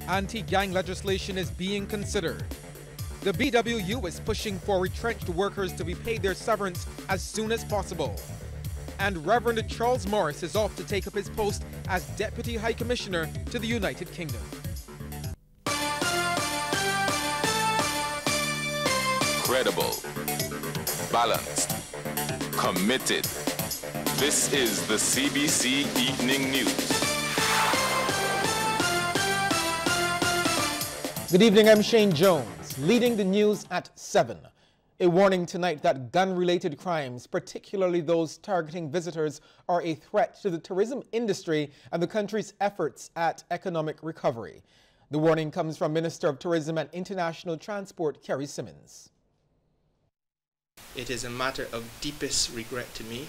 Anti-gang legislation is being considered. The BWU is pushing for retrenched workers to be paid their severance as soon as possible. And Reverend Charles Morris is off to take up his post as Deputy High Commissioner to the United Kingdom. Credible, balanced, committed. This is the CBC Evening News. Good evening, I'm Shane Jones, leading the news at 7. A warning tonight that gun-related crimes, particularly those targeting visitors, are a threat to the tourism industry and the country's efforts at economic recovery. The warning comes from Minister of Tourism and International Transport, Kerry Simmons. It is a matter of deepest regret to me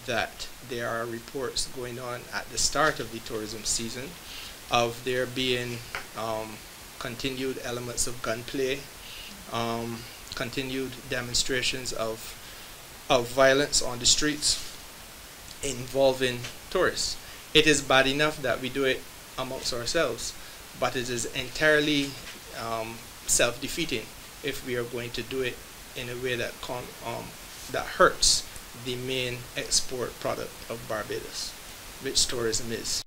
that there are reports going on at the start of the tourism season of there being continued elements of gunplay, continued demonstrations of violence on the streets involving tourists. It is bad enough that we do it amongst ourselves, but it is entirely self-defeating if we are going to do it in a way that hurts the main export product of Barbados, which tourism is.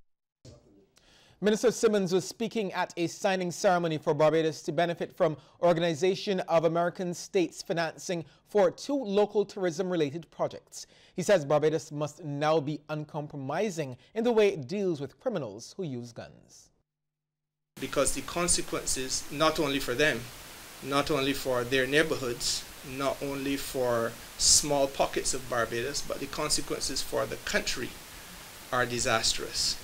Minister Simmons was speaking at a signing ceremony for Barbados to benefit from Organization of American States financing for 2 local tourism-related projects. He says Barbados must now be uncompromising in the way it deals with criminals who use guns. Because the consequences, not only for them, not only for their neighborhoods, not only for small pockets of Barbados, but the consequences for the country are disastrous.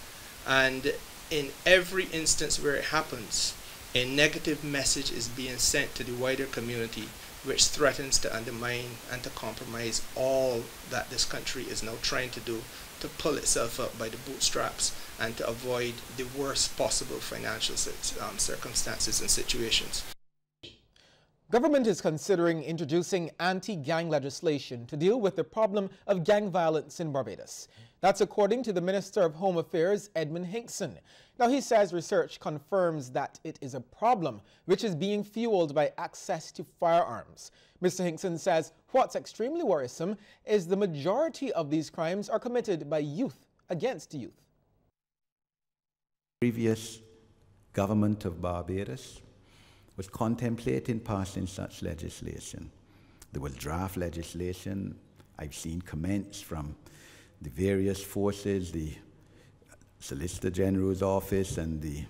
And in every instance where it happens, a negative message is being sent to the wider community, which threatens to undermine and to compromise all that this country is now trying to do to pull itself up by the bootstraps and to avoid the worst possible financial circumstances and situations. Government is considering introducing anti-gang legislation to deal with the problem of gang violence in Barbados. That's according to the Minister of Home Affairs, Edmund Hinkson. Now, he says research confirms that it is a problem which is being fueled by access to firearms. Mr. Hinkson says what's extremely worrisome is the majority of these crimes are committed by youth against youth. Previous government of Barbados was contemplating passing such legislation. There was draft legislation. I've seen comments from the various forces, the Solicitor General's office and the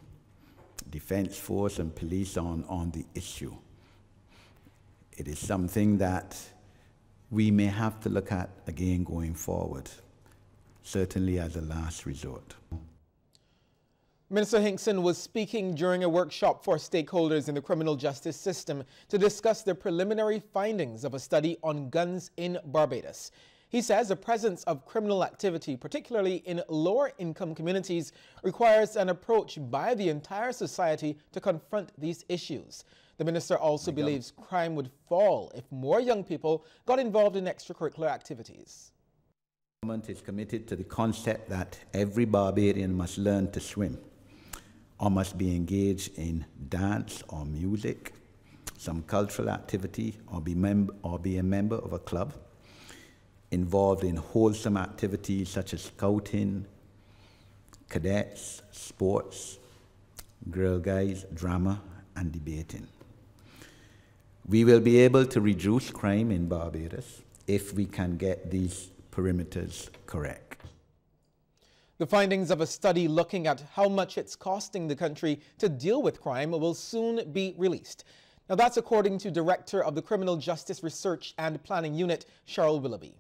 Defense Force and police on the issue. It is something that we may have to look at again going forward, certainly as a last resort. Minister Hinkson was speaking during a workshop for stakeholders in the criminal justice system to discuss the preliminary findings of a study on guns in Barbados. He says the presence of criminal activity, particularly in lower-income communities, requires an approach by the entire society to confront these issues. The minister also believes crime would fall if more young people got involved in extracurricular activities. The government is committed to the concept that every Barbadian must learn to swim or must be engaged in dance or music, some cultural activity, or be a member of a club, involved in wholesome activities such as scouting, cadets, sports, Girl Guides, drama, and debating. We will be able to reduce crime in Barbados if we can get these perimeters correct. The findings of a study looking at how much it's costing the country to deal with crime will soon be released. Now, that's according to Director of the Criminal Justice Research and Planning Unit, Cheryl Willoughby.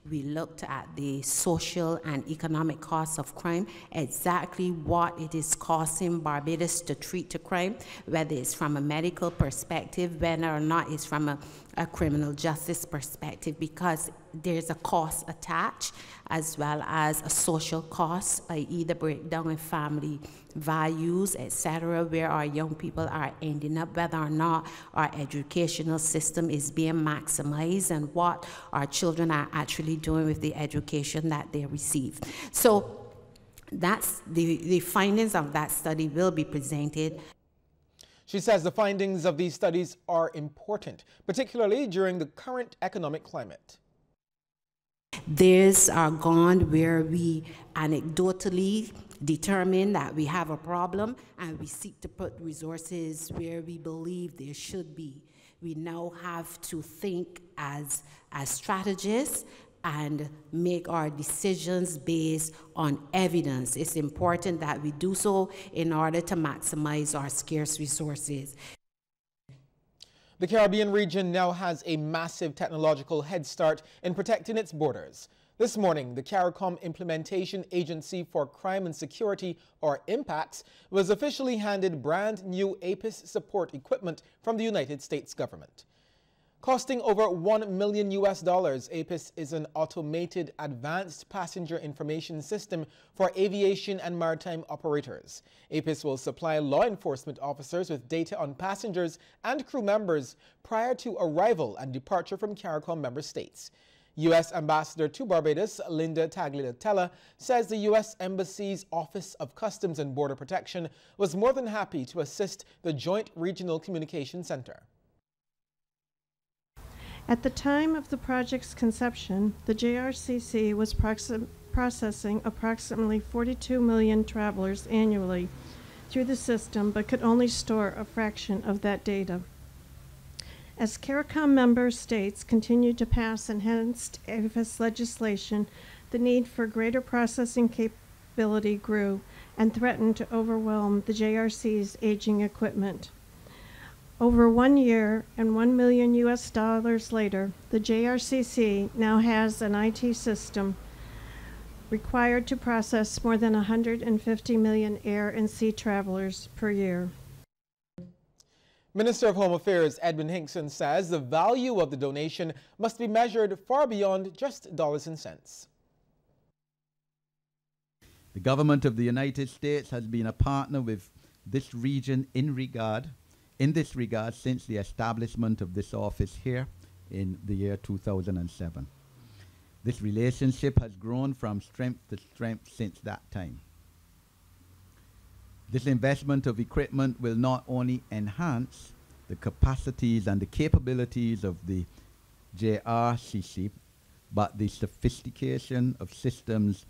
We looked at the social and economic costs of crime, exactly what it is costing Barbados to treat the crime, whether it's from a medical perspective, whether or not it's from a criminal justice perspective, because there's a cost attached as well as a social cost, i.e. the breakdown in family values, etc., where our young people are ending up, whether or not our educational system is being maximized and what our children are actually doing with the education that they receive. So That's the findings of that study will be presented. She says the findings of these studies are important, particularly during the current economic climate. Days are gone where we anecdotally determine that we have a problem and we seek to put resources where we believe there should be. We now have to think as strategists and make our decisions based on evidence. It's important that we do so in order to maximize our scarce resources. The Caribbean region now has a massive technological head start in protecting its borders. This morning, the CARICOM Implementation Agency for Crime and Security, or IMPACS, was officially handed brand new APIS support equipment from the United States government. Costing over $1 million, APIS is an automated advanced passenger information system for aviation and maritime operators. APIS will supply law enforcement officers with data on passengers and crew members prior to arrival and departure from CARICOM member states. U.S. Ambassador to Barbados, Linda Tagliatella, says the U.S. Embassy's Office of Customs and Border Protection was more than happy to assist the Joint Regional Communication Center. At the time of the project's conception, the JRCC was processing approximately 42 million travelers annually through the system, but could only store a fraction of that data. As CARICOM member states continued to pass enhanced APIS legislation, the need for greater processing capability grew and threatened to overwhelm the JRC's aging equipment. Over 1 year and $1 million later, the JRCC now has an IT system required to process more than 150 million air and sea travelers per year. Minister of Home Affairs Edwin Hinkson says the value of the donation must be measured far beyond just dollars and cents. The government of the United States has been a partner with this region in this regard since the establishment of this office here in the year 2007. This relationship has grown from strength to strength since that time. This investment of equipment will not only enhance the capacities and the capabilities of the JRCC, but the sophistication of systems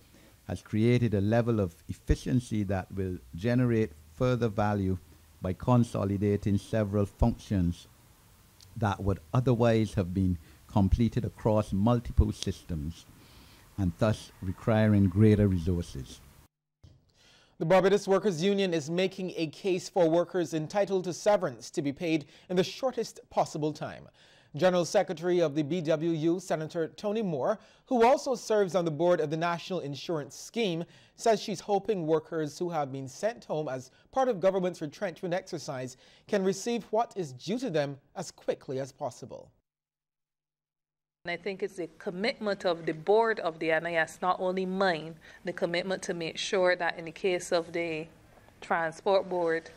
has created a level of efficiency that will generate further value by consolidating several functions that would otherwise have been completed across multiple systems and thus requiring greater resources. The Barbados Workers Union is making a case for workers entitled to severance to be paid in the shortest possible time. General Secretary of the BWU, Senator Tony Moore, who also serves on the board of the National Insurance Scheme, says she's hoping workers who have been sent home as part of government's retrenchment exercise can receive what is due to them as quickly as possible. And I think it's the commitment of the board of the NIS, not only mine, the commitment to make sure that in the case of the Transport Board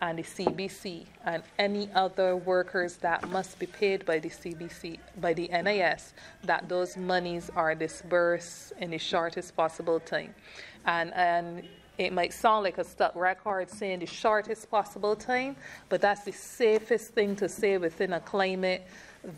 and the CBC and any other workers that must be paid by the CBC, by the NIS, that those monies are disbursed in the shortest possible time. And it might sound like a stuck record saying the shortest possible time, but that's the safest thing to say within a climate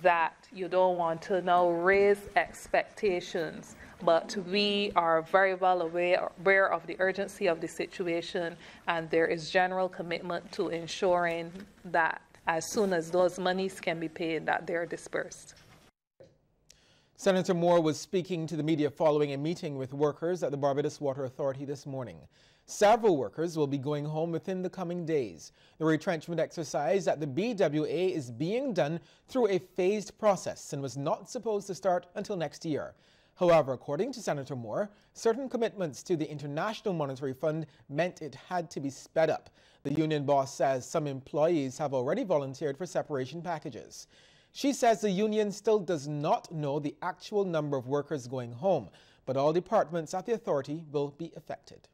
that you don't want to now raise expectations. But we are very well aware of the urgency of the situation, and there is general commitment to ensuring that as soon as those monies can be paid, that they're dispersed. Senator Moore was speaking to the media following a meeting with workers at the Barbados Water Authority this morning. Several workers will be going home within the coming days. The retrenchment exercise at the BWA is being done through a phased process and was not supposed to start until next year. However, according to Senator Moore, certain commitments to the International Monetary Fund meant it had to be sped up. The union boss says some employees have already volunteered for separation packages. She says the union still does not know the actual number of workers going home, but all departments at the authority will be affected.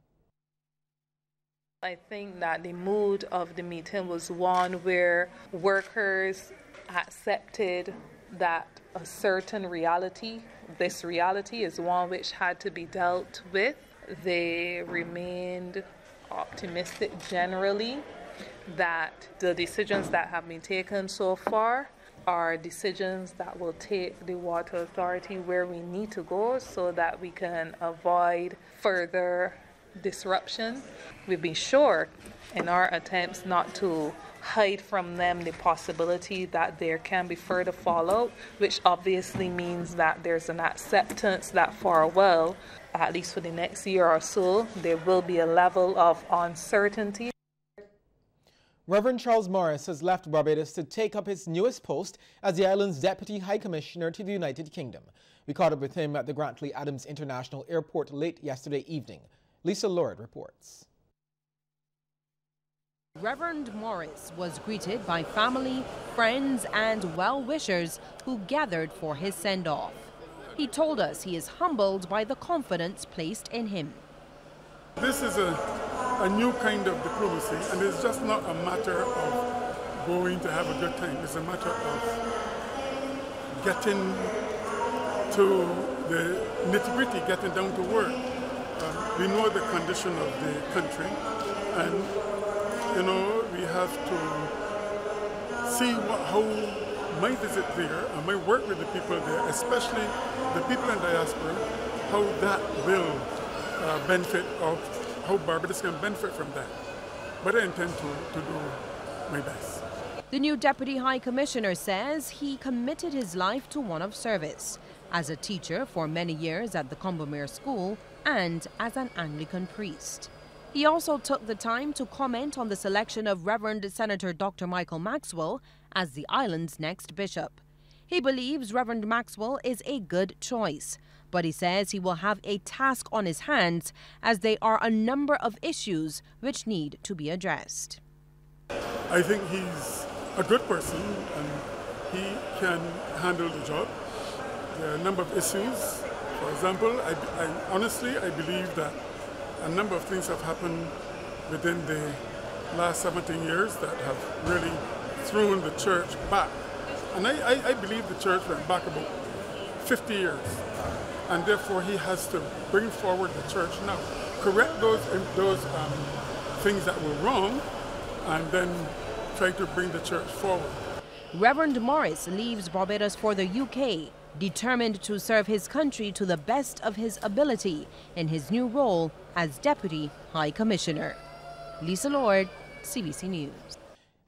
I think that the mood of the meeting was one where workers accepted that a certain reality, this reality is one which had to be dealt with, They remained optimistic generally that the decisions that have been taken so far are decisions that will take the water authority where we need to go so that we can avoid further disruption. We've been sure in our attempts not to hide from them the possibility that there can be further fallout, which obviously means that there's an acceptance that for a while, at least for the next year or so, there will be a level of uncertainty. Reverend Charles Morris has left Barbados to take up his newest post as the island's Deputy High Commissioner to the United Kingdom. We caught up with him at the Grantley Adams International Airport late yesterday evening. Lisa Lord reports. Reverend Morris was greeted by family, friends and well-wishers who gathered for his send-off. He told us he is humbled by the confidence placed in him. This is a new kind of diplomacy, and it's just not a matter of going to have a good time. It's a matter of getting to the nitty-gritty, getting down to work. We know the condition of the country, and we have to see how my visit there and my work with the people there, especially the people in diaspora, how that will benefit, or how Barbados can benefit from that. But I intend to do my best. The new Deputy High Commissioner says he committed his life to one of service, as a teacher for many years at the Combermere School and as an Anglican priest. He also took the time to comment on the selection of Reverend Senator Dr. Michael Maxwell as the island's next bishop. He believes Reverend Maxwell is a good choice, but he says he will have a task on his hands as there are a number of issues which need to be addressed. I think he's a good person and he can handle the job. There are a number of issues. For example, I believe that a number of things have happened within the last 17 years that have really thrown the church back. And I believe the church went back about 50 years. And therefore he has to bring forward the church now, correct those things that were wrong, and then try to bring the church forward. Reverend Morris leaves Barbados for the UK, determined to serve his country to the best of his ability in his new role as Deputy High Commissioner. Lisa Lord, CBC News.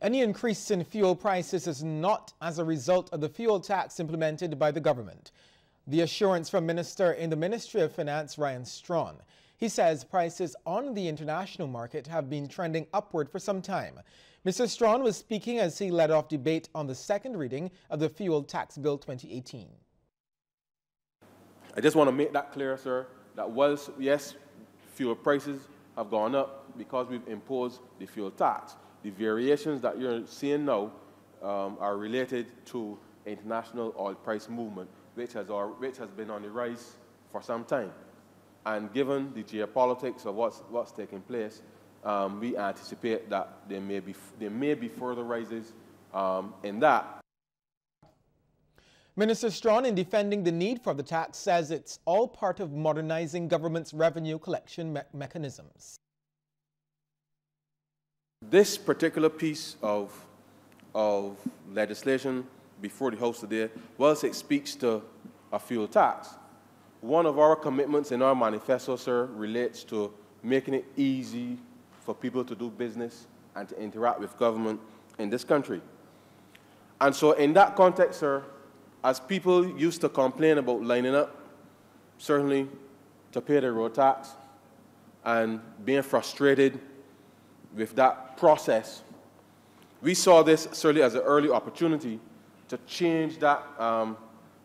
Any increase in fuel prices is not as a result of the fuel tax implemented by the government. The assurance from Minister in the Ministry of Finance, Ryan Strawn. He says prices on the international market have been trending upward for some time. Mr. Strawn was speaking as he led off debate on the second reading of the Fuel Tax Bill 2018. I just want to make that clear, sir, that whilst, yes, fuel prices have gone up because we've imposed the fuel tax, the variations that you're seeing now are related to international oil price movement, which has been on the rise for some time. And given the geopolitics of what's taking place, we anticipate that there may be further rises in that. Minister Strawn, in defending the need for the tax, says it's all part of modernizing government's revenue collection mechanisms. This particular piece of legislation before the House today, whilst it speaks to a fuel tax, one of our commitments in our manifesto, sir, relates to making it easy for people to do business and to interact with government in this country. And so in that context, sir, as people used to complain about lining up, certainly to pay their road tax, and being frustrated with that process, we saw this certainly as an early opportunity to change that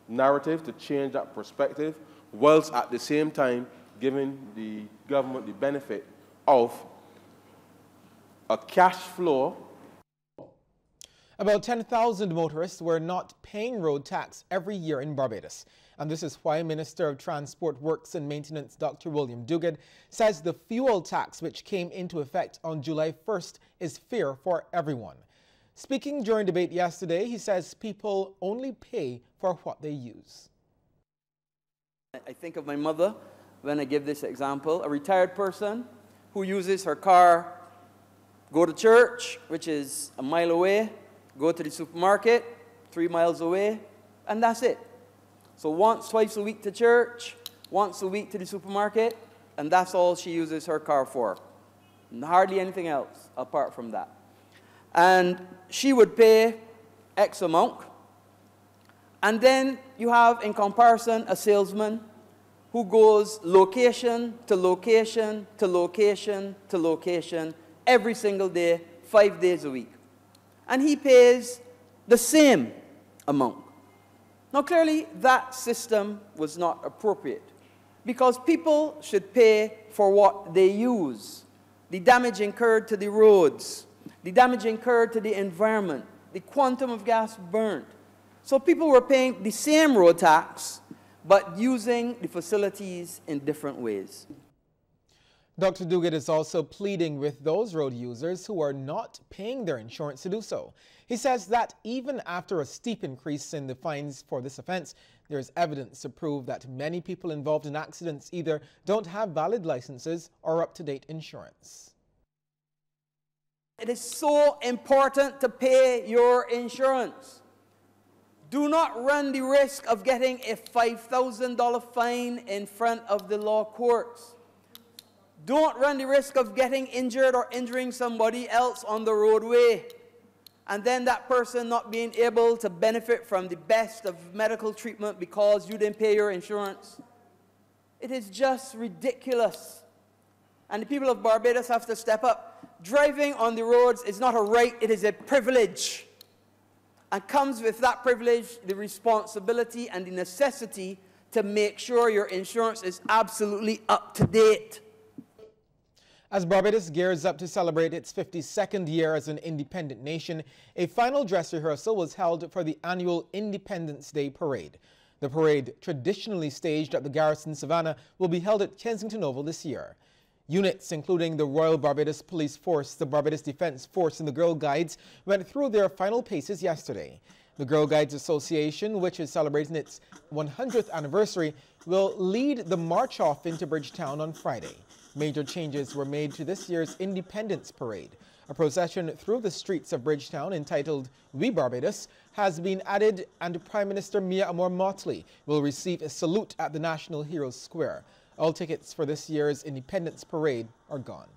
narrative, to change that perspective, whilst at the same time giving the government the benefit of a cash flow. About 10,000 motorists were not paying road tax every year in Barbados. And this is why Minister of Transport, Works and Maintenance Dr. William Duguid says the fuel tax, which came into effect on July 1st, is fair for everyone. Speaking during debate yesterday, he says people only pay for what they use. I think of my mother when I give this example. A retired person who uses her car, go to church, which is a mile away, go to the supermarket, 3 miles away, and that's it. So once, twice a week to church, once a week to the supermarket, and that's all she uses her car for. Hardly anything else apart from that. And she would pay X amount. And then you have, in comparison, a salesman who goes location to location to location to location every single day, 5 days a week. And he pays the same amount. Now, clearly, that system was not appropriate because people should pay for what they use. The damage incurred to the roads, the damage incurred to the environment, the quantum of gas burnt. So people were paying the same road tax, but using the facilities in different ways. Dr. Duguid is also pleading with those road users who are not paying their insurance to do so. He says that even after a steep increase in the fines for this offense, there is evidence to prove that many people involved in accidents either don't have valid licenses or up-to-date insurance. It is so important to pay your insurance. Do not run the risk of getting a $5,000 fine in front of the law courts. Don't run the risk of getting injured or injuring somebody else on the roadway, and then that person not being able to benefit from the best of medical treatment because you didn't pay your insurance. It is just ridiculous. And the people of Barbados have to step up. Driving on the roads is not a right, it is a privilege. And comes with that privilege the responsibility and the necessity to make sure your insurance is absolutely up to date. As Barbados gears up to celebrate its 52nd year as an independent nation, a final dress rehearsal was held for the annual Independence Day Parade. The parade, traditionally staged at the Garrison Savannah, will be held at Kensington Oval this year. Units including the Royal Barbados Police Force, the Barbados Defence Force, and the Girl Guides went through their final paces yesterday. The Girl Guides Association, which is celebrating its 100th anniversary, will lead the march off into Bridgetown on Friday. Major changes were made to this year's Independence Parade. A procession through the streets of Bridgetown entitled We Barbados has been added, and Prime Minister Mia Motley will receive a salute at the National Heroes Square. All tickets for this year's Independence Parade are gone.